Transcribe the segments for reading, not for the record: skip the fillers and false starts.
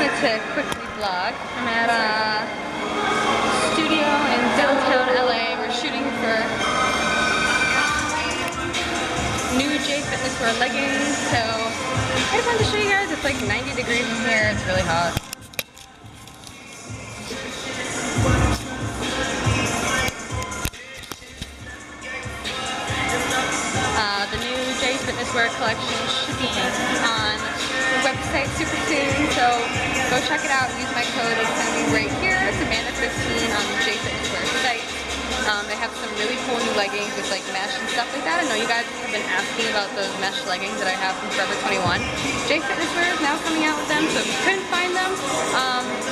wanted to quickly vlog. I'm at a studio in downtown LA. We're shooting for new JFitness wear leggings. So I just wanted to show you guys. It's like 90 degrees in here. It's really hot. The new JFitness wear collection should be on the website super soon, so go check it out. Use my code. It's going to be right here. It's Amanda15 on the JFitness wear site. They have some really cool new leggings with like mesh and stuff like that. I know you guys have been asking about those mesh leggings that I have from Forever 21. JFitness wear is now coming out with them, so if you couldn't find them,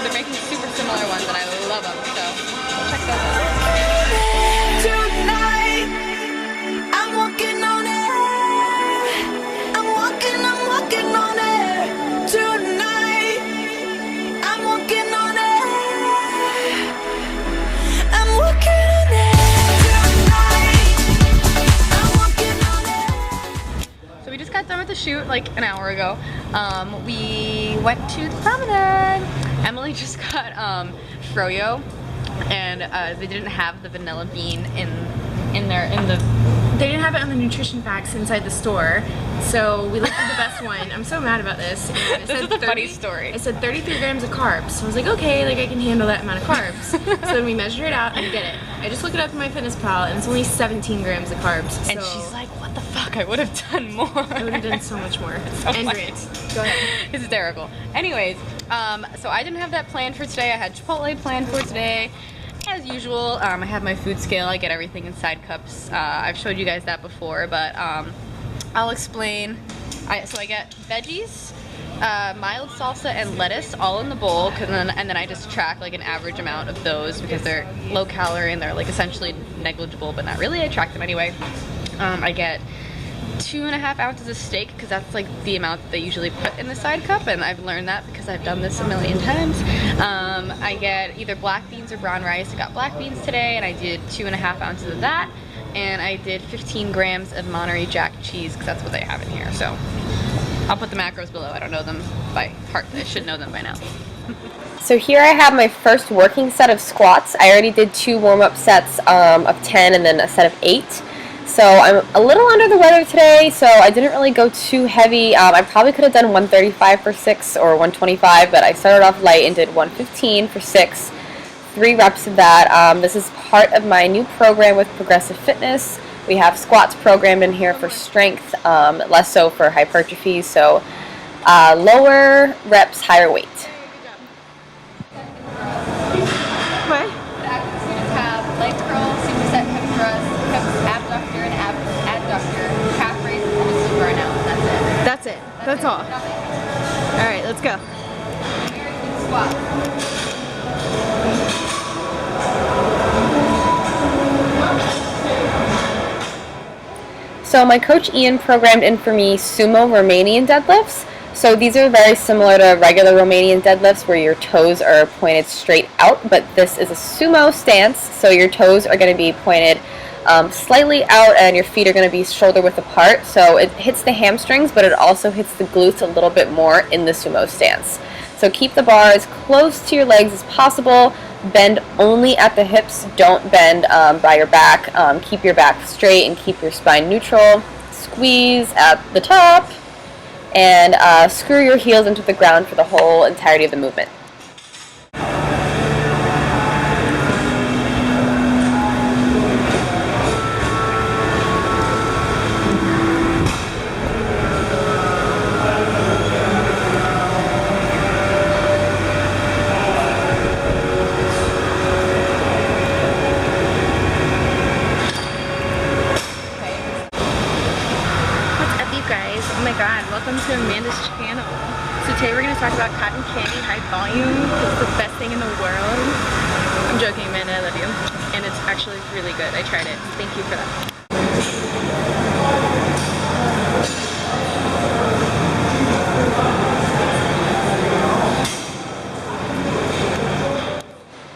they're making super similar ones and I love them, so check those out. Tonight, I'm walking on it. I'm walking on it. Tonight, I'm walking on it. I'm walking on it. Tonight, I'm walking on it. So we just got done with the shoot like an hour ago. We went to the promenade. Emily just got froyo, and they didn't have the vanilla bean They didn't have it on the nutrition facts inside the store, so we looked at the best one. I'm so mad about this. And This is a funny story. It said 33 grams of carbs. So I was like, okay, like I can handle that amount of carbs. So then we measure it out and get it. I just look it up in MyFitnessPal and it's only 17 grams of carbs. And so she's like, what the fuck? I would have done more. I would have done so much more. And rant. Go ahead. Hysterical. Anyways, so I didn't have that planned for today. I had Chipotle planned for today. As usual, I have my food scale. I get everything in side cups. I've showed you guys that before, but I'll explain. So I get veggies, mild salsa, and lettuce all in the bowl, and then I just track like an average amount of those because they're low calorie and they're like essentially negligible, but not really. I track them anyway. I get 2.5 ounces of steak because that's like the amount that they usually put in the side cup, and I've learned that because I've done this a million times. I get either black beans or brown rice. I got black beans today and I did 2.5 ounces of that, and I did 15 grams of Monterey Jack cheese because that's what they have in here. So I'll put the macros below. I don't know them by heart. I should know them by now. So here I have my first working set of squats. I already did 2 warm-up sets of 10 and then a set of 8. So I'm a little under the weather today, so I didn't really go too heavy. I probably could have done 135 for 6 or 125, but I started off light and did 115 for 6, 3 reps of that. This is part of my new program with Progressive Fitness. We have squats programmed in here for strength, less so for hypertrophy, so lower reps, higher weight. What? The active students have leg curl, superset heavy thrust, abductor and adductor, calf raise, and a super burn out. That's it. That's all. Nothing. Alright, let's go. American squat. So my coach Ian programmed in for me Sumo Romanian deadlifts. So these are very similar to regular Romanian deadlifts where your toes are pointed straight out, but this is a sumo stance, so your toes are going to be pointed slightly out and your feet are going to be shoulder width apart. So it hits the hamstrings, but it also hits the glutes a little bit more in the sumo stance. So keep the bar as close to your legs as possible. Bend only at the hips. Don't bend by your back. Keep your back straight and keep your spine neutral. Squeeze at the top and screw your heels into the ground for the whole entirety of the movement. Oh my god, welcome to Amanda's channel. So today we're going to talk about cotton candy high volume. It's the best thing in the world. I'm joking, Amanda, I love you. And it's actually really good. I tried it. Thank you for that.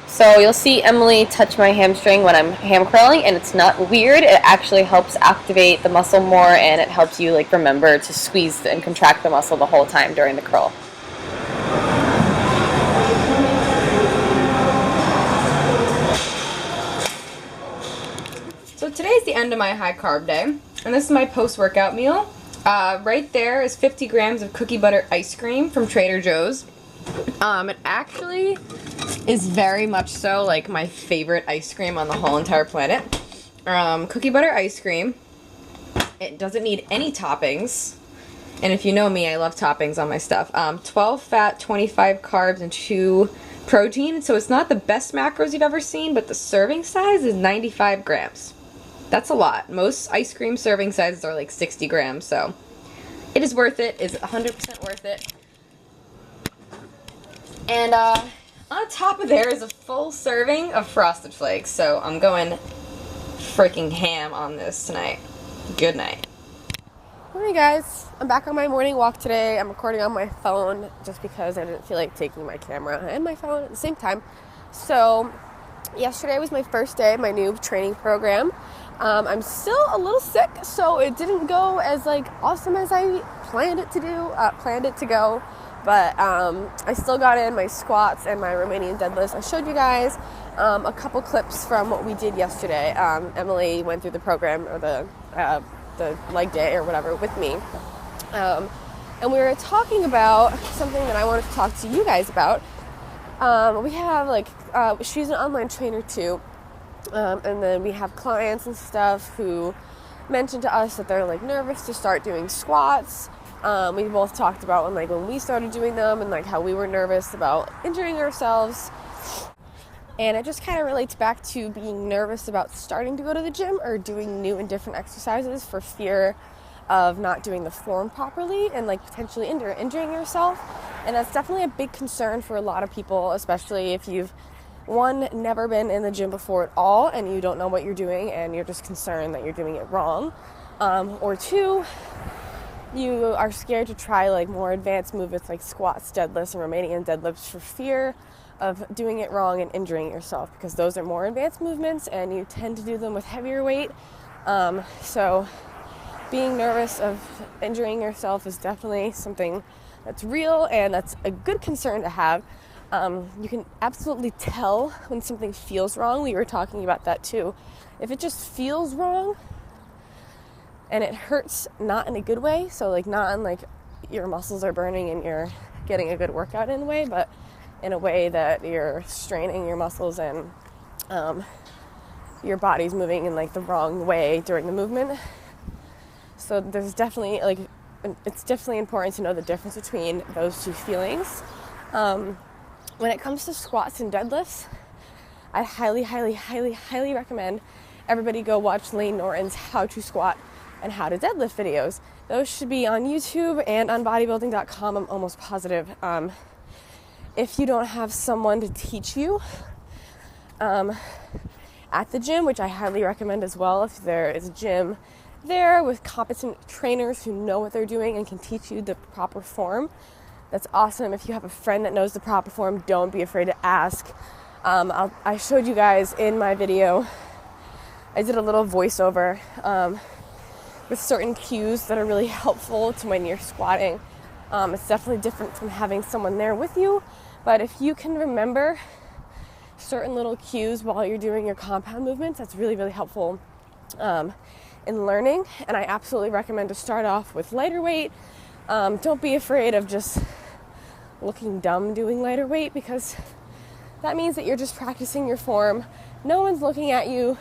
So you'll see Emily touch my hamstring when I'm ham curling, and it's not weird. It actually helps activate the muscle more, and it helps you like remember to squeeze and contract the muscle the whole time during the curl. into my high carb day, and this is my post-workout meal. Right there is 50 grams of cookie butter ice cream from Trader Joe's. It actually is very much so like my favorite ice cream on the whole entire planet. Cookie butter ice cream. It doesn't need any toppings. And if you know me, I love toppings on my stuff. 12 fat, 25 carbs, and 2 protein. So it's not the best macros you've ever seen, but the serving size is 95 grams. That's a lot. Most ice cream serving sizes are like 60 grams, so it is worth it. It's 100% worth it. And on top of there is a full serving of Frosted Flakes, so I'm going freaking ham on this tonight. Good night. Hey guys, I'm back on my morning walk today. I'm recording on my phone just because I didn't feel like taking my camera and my phone at the same time. So yesterday was my first day of my new training program. I'm still a little sick, so it didn't go as like awesome as I planned it to go. But I still got in my squats and my Romanian deadlifts. I showed you guys a couple clips from what we did yesterday. Emily went through the program, or the leg day or whatever, with me. And we were talking about something that I wanted to talk to you guys about. We have she's an online trainer too. And then we have clients and stuff who mentioned to us that they're like nervous to start doing squats. We both talked about when we started doing them and like how we were nervous about injuring ourselves. And it just kind of relates back to being nervous about starting to go to the gym or doing new and different exercises for fear of not doing the form properly and like potentially injuring yourself. And that's definitely a big concern for a lot of people, especially if you've never been in the gym before at all and you don't know what you're doing and you're just concerned that you're doing it wrong. Or 2, you are scared to try like more advanced movements like squats, deadlifts, and Romanian deadlifts for fear of doing it wrong and injuring yourself, because those are more advanced movements and you tend to do them with heavier weight. So being nervous of injuring yourself is definitely something that's real, and that's a good concern to have. You can absolutely tell when something feels wrong. We were talking about that too. If it just feels wrong and it hurts, not in a good way, so like not in like your muscles are burning and you're getting a good workout in a way, but in a way that you're straining your muscles and your body's moving in like the wrong way during the movement. So there's definitely it's definitely important to know the difference between those two feelings. When it comes to squats and deadlifts, I highly, highly, highly, highly recommend everybody go watch Lane Norton's How to Squat and How to Deadlift videos. Those should be on YouTube and on bodybuilding.com, I'm almost positive. If you don't have someone to teach you at the gym, which I highly recommend as well, if there is a gym there with competent trainers who know what they're doing and can teach you the proper form, that's awesome. If you have a friend that knows the proper form, don't be afraid to ask. I showed you guys in my video, I did a little voiceover with certain cues that are really helpful to when you're squatting. It's definitely different from having someone there with you, but if you can remember certain little cues while you're doing your compound movements, that's really, really helpful in learning. And I absolutely recommend to start off with lighter weight. Don't be afraid of just looking dumb doing lighter weight, because that means that you're just practicing your form. No one's looking at you,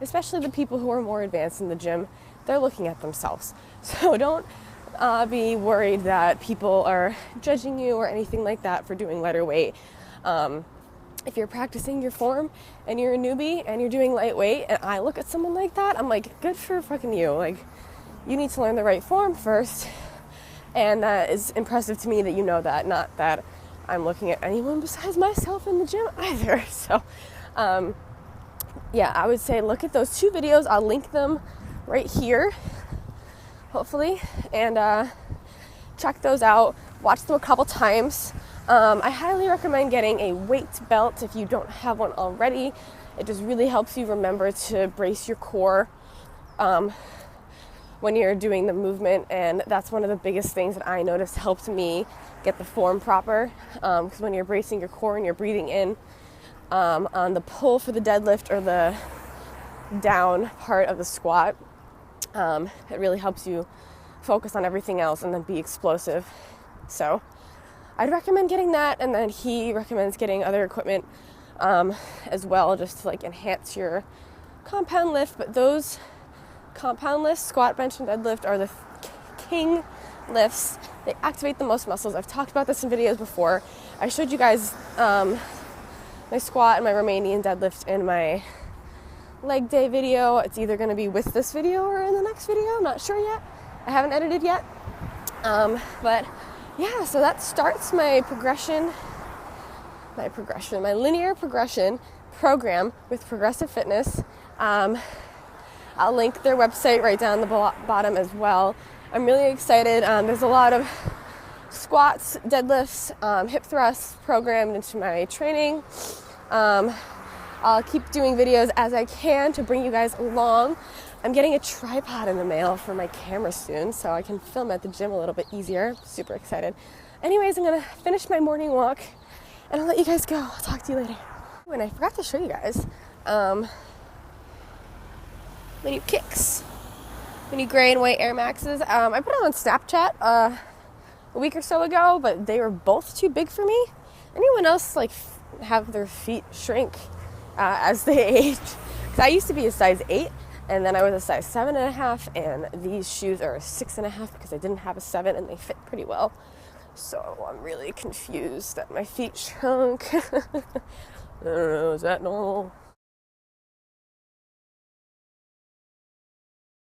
especially the people who are more advanced in the gym. They're looking at themselves. So don't be worried that people are judging you or anything like that for doing lighter weight. If you're practicing your form and you're a newbie and you're doing lightweight, and I look at someone like that, I'm like, good for fucking you. Like, you need to learn the right form first. And that is impressive to me that you know that, not that I'm looking at anyone besides myself in the gym either. So, yeah, I would say look at those 2 videos. I'll link them right here, hopefully, and check those out. Watch them a couple times. I highly recommend getting a weight belt if you don't have one already. It just really helps you remember to brace your core when you're doing the movement, and that's one of the biggest things that I noticed helped me get the form proper, because when you're bracing your core and you're breathing in on the pull for the deadlift or the down part of the squat. It really helps you focus on everything else and then be explosive. So I'd recommend getting that, and then he recommends getting other equipment as well, just to like enhance your compound lift. But those compound lifts, squat, bench, and deadlift, are the king lifts. They activate the most muscles. I've talked about this in videos before. I showed you guys my squat and my Romanian deadlift in my leg day video. It's either going to be with this video or in the next video. I'm not sure yet. I haven't edited yet. But yeah, so that starts my linear progression program with Progressive Fitness. I'll link their website right down the bottom as well. I'm really excited. There's a lot of squats, deadlifts, hip thrusts programmed into my training. I'll keep doing videos as I can to bring you guys along. I'm getting a tripod in the mail for my camera soon, so I can film at the gym a little bit easier. Super excited. Anyways, I'm gonna finish my morning walk and I'll let you guys go. I'll talk to you later. And I forgot to show you guys my new kicks, my new gray and white Air Maxes. I put them on Snapchat a week or so ago, but they were both too big for me. Anyone else like have their feet shrink as they age? Because I used to be a size 8, and then I was a size 7.5, and these shoes are a 6.5 because I didn't have a 7 and they fit pretty well. So I'm really confused that my feet shrunk. I don't know, is that normal?